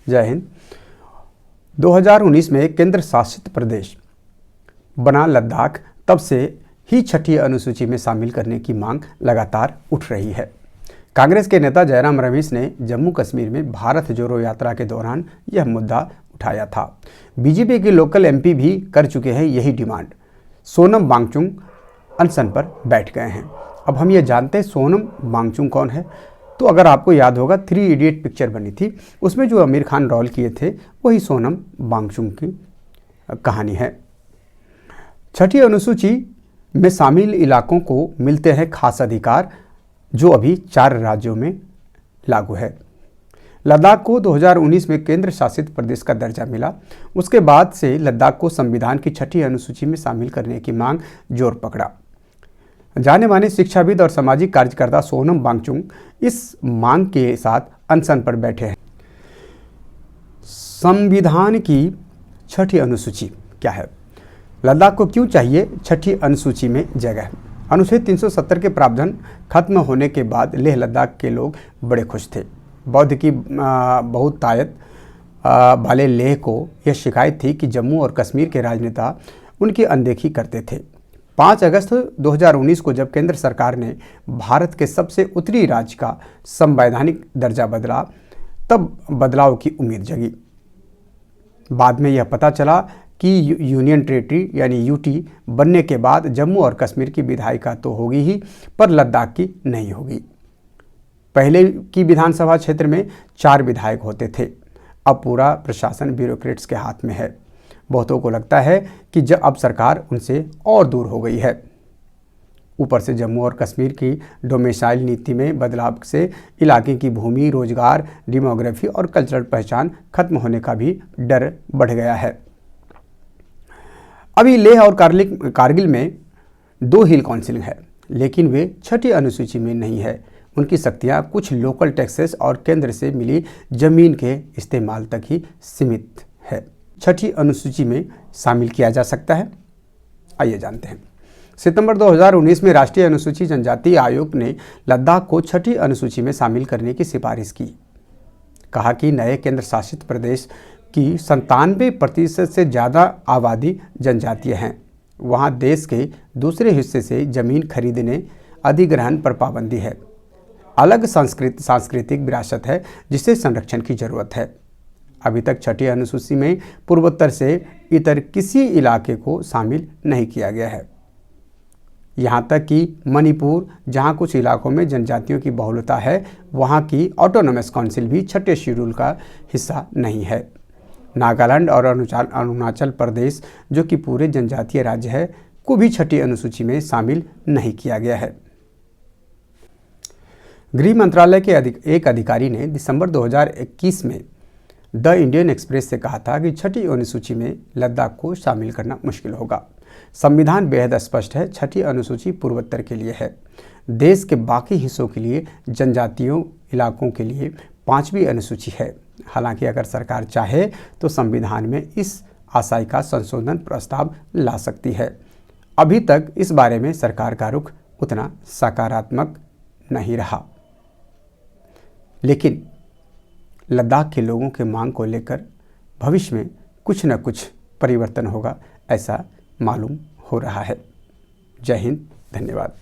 जय हिंद। 2019 में केंद्र शासित प्रदेश बना लद्दाख तब से ही छठी अनुसूची में शामिल करने की मांग लगातार उठ रही है। कांग्रेस के नेता जयराम रमेश ने जम्मू कश्मीर में भारत जोड़ो यात्रा के दौरान यह मुद्दा उठाया था। बीजेपी के लोकल एमपी भी कर चुके हैं यही डिमांड। सोनम वांगचुक अनशन पर बैठ गए हैं। अब हम ये जानते हैं सोनम वांगचुक कौन है। तो अगर आपको याद होगा 3 इडियट पिक्चर बनी थी, उसमें जो आमिर खान रोल किए थे वही सोनम वांगचुक की कहानी है। छठी अनुसूची में शामिल इलाकों को मिलते हैं खास अधिकार जो अभी 4 राज्यों में लागू है। लद्दाख को 2019 में केंद्र शासित प्रदेश का दर्जा मिला। उसके बाद से लद्दाख को संविधान की छठी अनुसूची में शामिल करने की मांग जोर पकड़ा। जाने माने शिक्षाविद और सामाजिक कार्यकर्ता सोनम वांगचुक इस मांग के साथ अनशन पर बैठे हैं। संविधान की छठी अनुसूची क्या है? लद्दाख को क्यों चाहिए छठी अनुसूची में जगह? अनुच्छेद 370 के प्रावधान खत्म होने के बाद लेह लद्दाख के लोग बड़े खुश थे। बौद्ध की बहुतायत वाले लेह को यह शिकायत थी कि जम्मू और कश्मीर के राजनेता उनकी अनदेखी करते थे। 5 अगस्त 2019 को जब केंद्र सरकार ने भारत के सबसे उत्तरी राज्य का संवैधानिक दर्जा बदला, तब बदलाव की उम्मीद जगी। बाद में यह पता चला कि यूनियन टेरिटरी यानी यूटी बनने के बाद जम्मू और कश्मीर की विधायिका तो होगी ही, पर लद्दाख की नहीं होगी। पहले की विधानसभा क्षेत्र में 4 विधायक होते थे। अब पूरा प्रशासन ब्यूरोक्रेट्स के हाथ में है। बहुतों को लगता है कि जब अब सरकार उनसे और दूर हो गई है। ऊपर से जम्मू और कश्मीर की डोमिसाइल नीति में बदलाव से इलाके की भूमि, रोजगार, डेमोग्राफी और कल्चरल पहचान खत्म होने का भी डर बढ़ गया है। अभी लेह और कारगिल में 2 हिल काउंसिल है, लेकिन वे छठी अनुसूची में नहीं है। उनकी शक्तियां कुछ लोकल टैक्सेस और केंद्र से मिली जमीन के इस्तेमाल तक ही सीमित है। छठी अनुसूची में शामिल किया जा सकता है। आइए जानते हैं। सितंबर 2019 में राष्ट्रीय अनुसूची जनजाति आयोग ने लद्दाख को छठी अनुसूची में शामिल करने की सिफारिश की। कहा कि नए केंद्र शासित प्रदेश की 97% से ज़्यादा आबादी जनजातीय हैं। वहाँ देश के दूसरे हिस्से से जमीन खरीदने, अधिग्रहण पर पाबंदी है। अलग सांस्कृतिक विरासत है जिसे संरक्षण की जरूरत है। अभी तक छठी अनुसूची में पूर्वोत्तर से इतर किसी इलाके को शामिल नहीं किया गया है। यहाँ तक कि मणिपुर, जहाँ कुछ इलाकों में जनजातियों की बहुलता है, वहाँ की ऑटोनोमस काउंसिल भी छठे शेड्यूल का हिस्सा नहीं है। नागालैंड और अरुणाचल प्रदेश, जो कि पूरे जनजातीय राज्य है, को भी छठी अनुसूची में शामिल नहीं किया गया है। गृह मंत्रालय के एक अधिकारी ने दिसंबर 2021 में द इंडियन एक्सप्रेस से कहा था कि छठी अनुसूची में लद्दाख को शामिल करना मुश्किल होगा। संविधान बेहद स्पष्ट है, छठी अनुसूची पूर्वोत्तर के लिए है। देश के बाकी हिस्सों के लिए, जनजातीयों इलाकों के लिए 5वीं अनुसूची है। हालांकि अगर सरकार चाहे तो संविधान में इस आशय का संशोधन प्रस्ताव ला सकती है। अभी तक इस बारे में सरकार का रुख उतना सकारात्मक नहीं रहा, लेकिन लद्दाख के लोगों के मांग को लेकर भविष्य में कुछ न कुछ परिवर्तन होगा, ऐसा मालूम हो रहा है। जय हिंद, धन्यवाद।